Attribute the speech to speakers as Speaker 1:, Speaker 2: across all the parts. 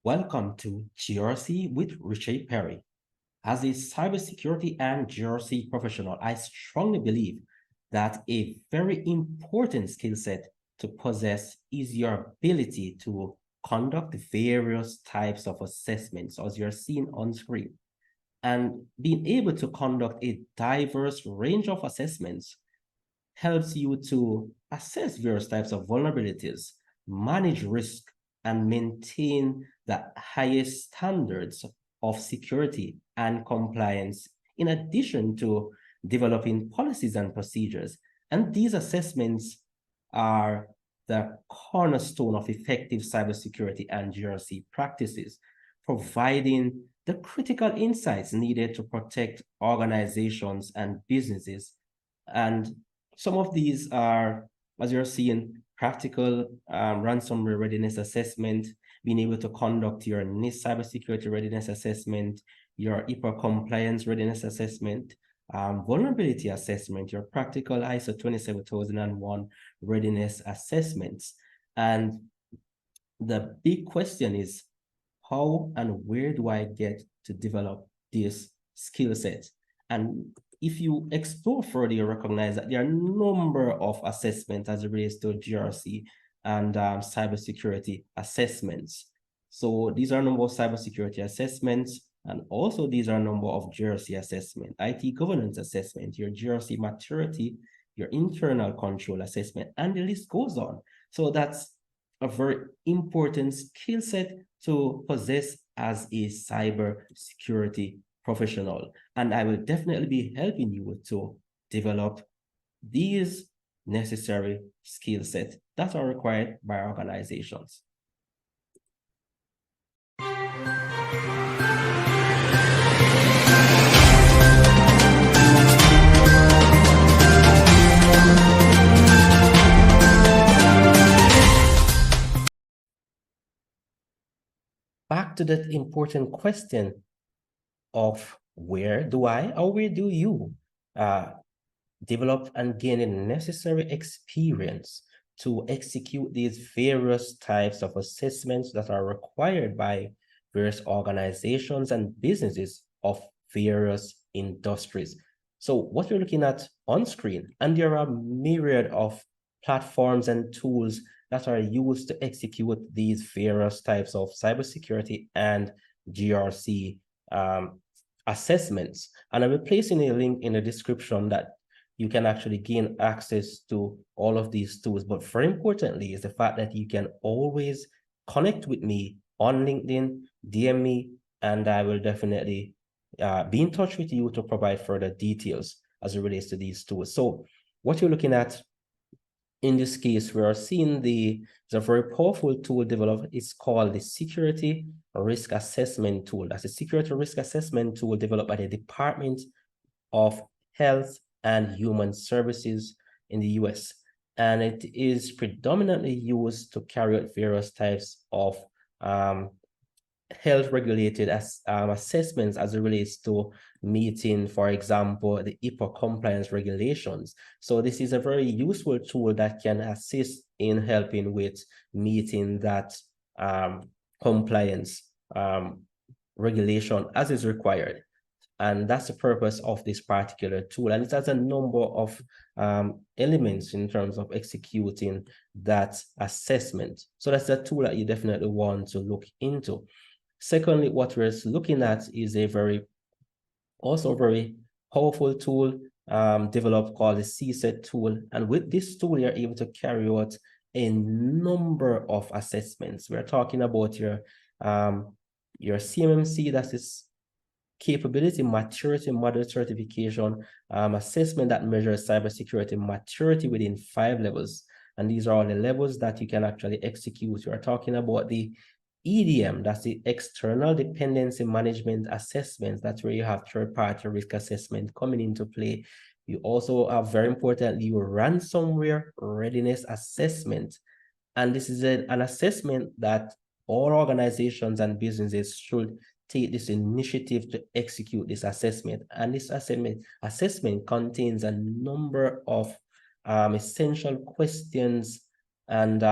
Speaker 1: Welcome to GRC with Richard Perry. As a cybersecurity and GRC professional, I strongly believe that a very important skill set to possess is your ability to conduct various types of assessments as you're seeing on screen. And being able to conduct a diverse range of assessments helps you to assess various types of vulnerabilities, manage risk, and maintain the highest standards of security and compliance, in addition to developing policies and procedures. And these assessments are the cornerstone of effective cybersecurity and GRC practices, providing the critical insights needed to protect organizations and businesses. And some of these are, as you're seeing, practical ransomware readiness assessment, being able to conduct your NIST cybersecurity readiness assessment, your HIPAA compliance readiness assessment, vulnerability assessment, your practical ISO 27001 readiness assessments. And the big question is, how and where do I get to develop this skill set? And if you explore further, you recognize that there are a number of assessments as it relates to GRC and cybersecurity assessments. So these are a number of cybersecurity assessments, and also these are a number of GRC assessment, IT governance assessment, your GRC maturity, your internal control assessment, and the list goes on. So that's a very important skill set to possess as a cybersecurity professional. And I will definitely be helping you to develop these necessary skill sets that are required by organizations. Back to that important question of where do I or where do you develop and gain a necessary experience to execute these various types of assessments that are required by various organizations and businesses of various industries. So what you're looking at on screen, and there are a myriad of platforms and tools that are used to execute these various types of cybersecurity and GRC assessments. And I will place in a link in the description that you can actually gain access to all of these tools. But very importantly is the fact that you can always connect with me on LinkedIn, DM me, and I will definitely be in touch with you to provide further details as it relates to these tools. So what you're looking at in this case, we are seeing the very powerful tool developed. It's called the Security Risk Assessment Tool. That's a security risk assessment tool developed by the Department of Health and Human Services in the US. And it is predominantly used to carry out various types of health-regulated assessments as it relates to meeting, for example, the HIPAA compliance regulations. So this is a very useful tool that can assist in helping with meeting that compliance regulation as is required. And that's the purpose of this particular tool. And it has a number of elements in terms of executing that assessment. So that's a tool that you definitely want to look into. Secondly, what we're looking at is a also very powerful tool developed called the CSET tool. And with this tool, you're able to carry out a number of assessments. We're talking about your CMMC, that's this capability maturity model certification assessment that measures cybersecurity maturity within 5 levels. And these are all the levels that you can actually execute. You're talking about the EDM, that's the external dependency management assessments. That's where you have third-party risk assessment coming into play. You also have, very importantly, your ransomware readiness assessment. And this is an assessment that all organizations and businesses should take this initiative to execute this assessment. And this assessment contains a number of essential questions and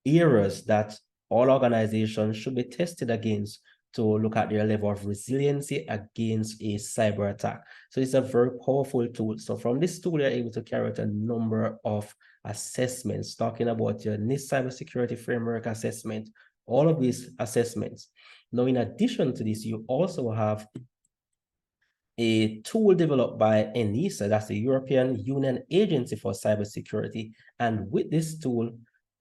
Speaker 1: areas that all organizations should be tested against to look at their level of resiliency against a cyber attack. So it's a very powerful tool. So from this tool, you're able to carry out a number of assessments, talking about your NIST cybersecurity framework assessment, all of these assessments. Now, in addition to this, you also have a tool developed by ENISA, that's the European Union Agency for Cybersecurity. And with this tool,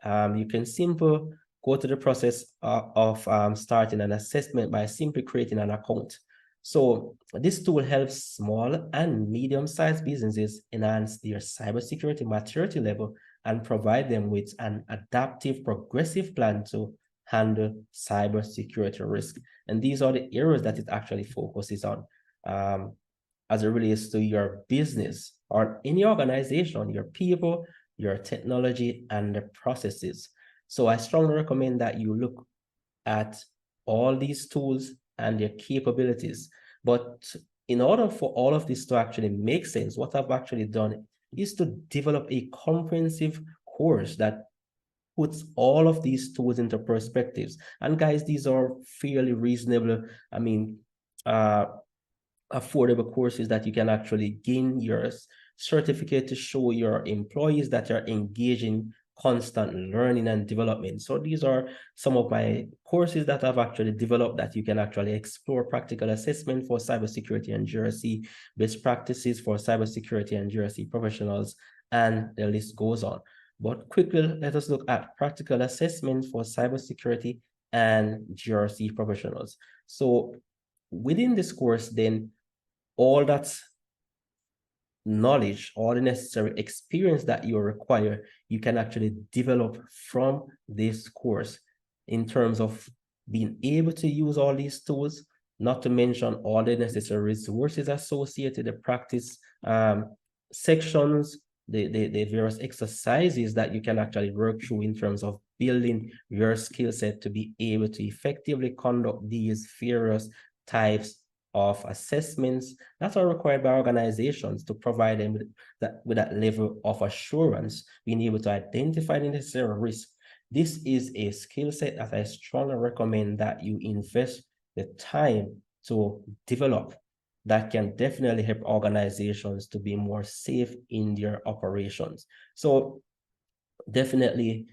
Speaker 1: you can simply go to the process of starting an assessment by simply creating an account. So this tool helps small and medium-sized businesses enhance their cybersecurity maturity level and provide them with an adaptive, progressive plan to handle cybersecurity risk. And these are the areas that it actually focuses on. As it relates to your business or any organization, your people, your technology, and the processes. So I strongly recommend that you look at all these tools and their capabilities. But in order for all of this to actually make sense, what I've actually done is to develop a comprehensive course that puts all of these tools into perspectives. And guys, these are fairly reasonable. I mean, affordable courses that you can actually gain your certificate to show your employees that you're engaging constant learning and development. So these are some of my courses that I've actually developed that you can actually explore: practical assessment for cybersecurity and GRC, best practices for cybersecurity and GRC professionals, and the list goes on. But quickly, let us look at practical assessment for cybersecurity and GRC professionals. So within this course, then, all that knowledge, all the necessary experience that you require, you can actually develop from this course in terms of being able to use all these tools, not to mention all the necessary resources associated, the practice sections, the various exercises that you can actually work through in terms of building your skill set to be able to effectively conduct these various types of assessments that are required by organizations to provide them with that level of assurance, being able to identify the necessary risk. This is a skill set that I strongly recommend that you invest the time to develop, that can definitely help organizations to be more safe in their operations. So definitely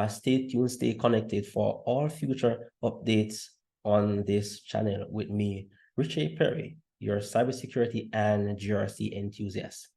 Speaker 1: stay tuned, stay connected for all future updates on this channel with me, Richard Perry, your cybersecurity and GRC enthusiast.